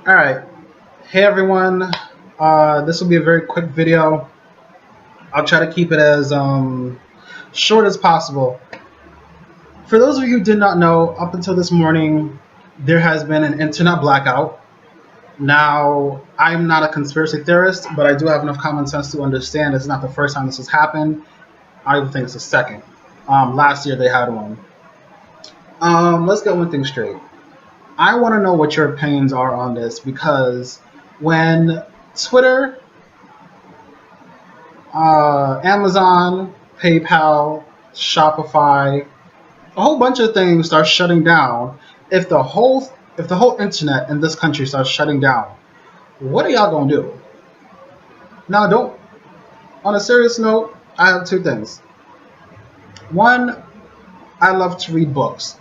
All right. Hey everyone. This will be a very quick video. I'll try to keep it as short as possible. For those of you who did not know, up until this morning, there has been an internet blackout. Now, I'm not a conspiracy theorist, but I do have enough common sense to understand it's not the first time this has happened. I even think it's the second. Last year they had one. Let's get one thing straight. I want to know what your opinions are on this because when Twitter, Amazon, PayPal, Shopify, a whole bunch of things start shutting down. If the whole internet in this country starts shutting down, what are y'all gonna do? Now, don't. On a serious note, I have two things. One, I love to read books.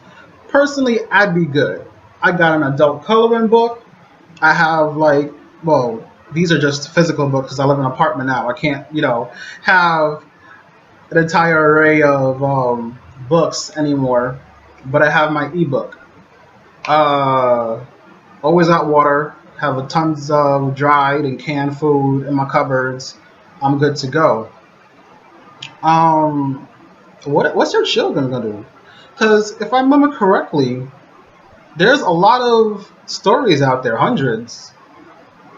Personally, I'd be good. I got an adult coloring book. I have these are just physical books because I live in an apartment now. I can't, have an entire array of books anymore. But I have my ebook. Uh, Always got water. Have a tons of dried and canned food in my cupboards. I'm good to go. Um, what's your children gonna do? Because if I remember correctly, there's a lot of stories out there, hundreds,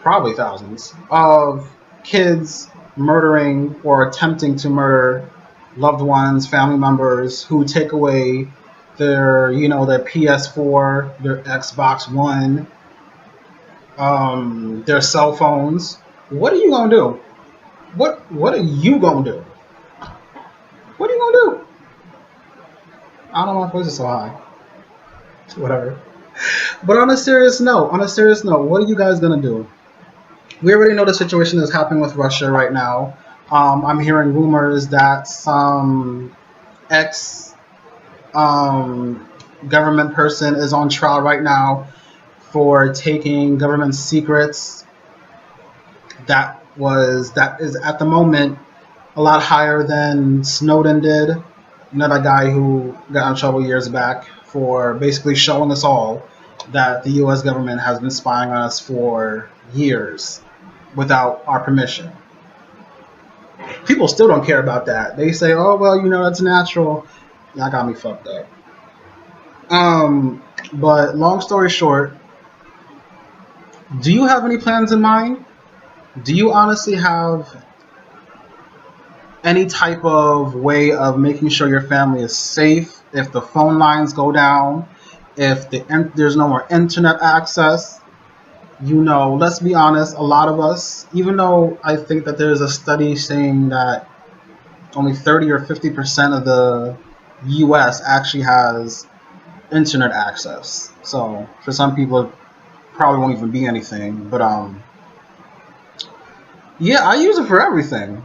probably thousands, of kids murdering or attempting to murder loved ones, family members who take away their PS4, their Xbox One, their cell phones. What are you gonna do? What are you gonna do? What are you gonna do? I don't know, my voice is so high. Whatever. But on a serious note, what are you guys gonna do? We already know the situation is happening with Russia right now. I'm hearing rumors that some ex government person is on trial right now for taking government secrets. That is at the moment a lot higher than Snowden did. You know, that guy who got in trouble years back for basically showing us all that the U.S. government has been spying on us for years without our permission. People still don't care about that. They say, "Oh well, that's natural." That got me fucked up. But long story short, do you have any plans in mind? Do you honestly have any type of way of making sure your family is safe if the phone lines go down, if there's no more internet access? Let's be honest, a lot of us, even though I think that there's a study saying that only 30 or 50% of the US actually has internet access. So for some people, it probably won't even be anything. But yeah, I use it for everything.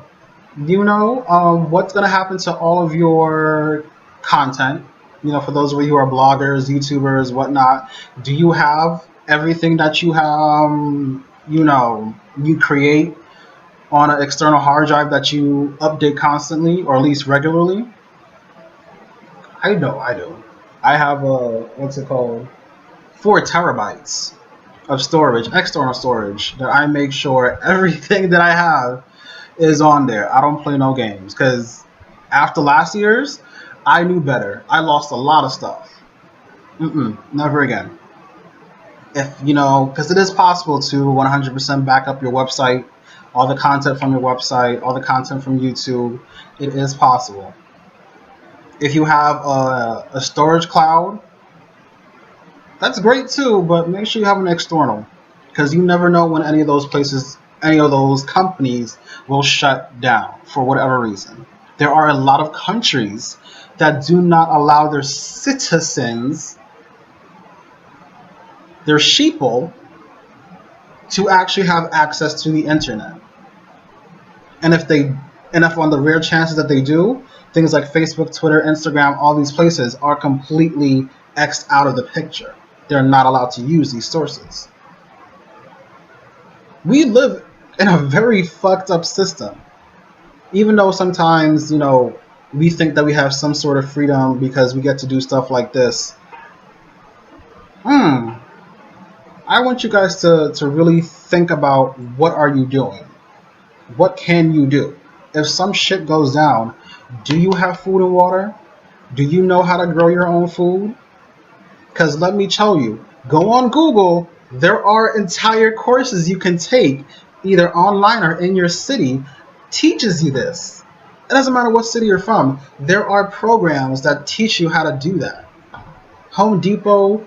What's going to happen to all of your content? For those of you who are bloggers, YouTubers, whatnot, do you have everything that you create on an external hard drive that you update constantly or at least regularly? I know I do. I have what's it called? 4 terabytes of storage, external storage, that I make sure everything that I have is on there. I don't play no games because after last year's, I knew better. I lost a lot of stuff. Never again. Because it is possible to 100% back up your website, all the content from your website, all the content from YouTube. It is possible. If you have a storage cloud, that's great too, but make sure you have an external because you never know when any of those companies will shut down for whatever reason. There are a lot of countries that do not allow their citizens, their sheeple, to actually have access to the internet. And if on the rare chances that they do, things like Facebook, Twitter, Instagram, all these places are completely X'd out of the picture. They're not allowed to use these sources. We live in a very fucked up system. Even though sometimes, we think that we have some sort of freedom because we get to do stuff like this. I I want you guys to really think about what are you doing? What can you do? If some shit goes down, do you have food and water? Do you know how to grow your own food? Because let me tell you, go on Google, there are entire courses you can take, either online or in your city, teaches you this. It doesn't matter what city you're from, there are programs that teach you how to do that. Home Depot,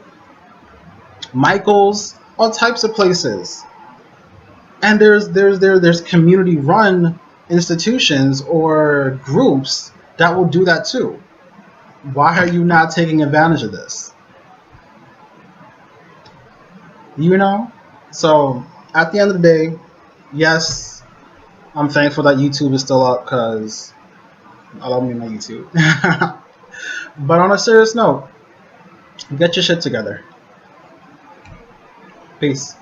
Michael's, all types of places. And there's community run institutions or groups that will do that too. Why are you not taking advantage of this? You know? So at the end of the day, yes, I'm thankful that YouTube is still up because I love me my YouTube. But on a serious note, get your shit together. Peace.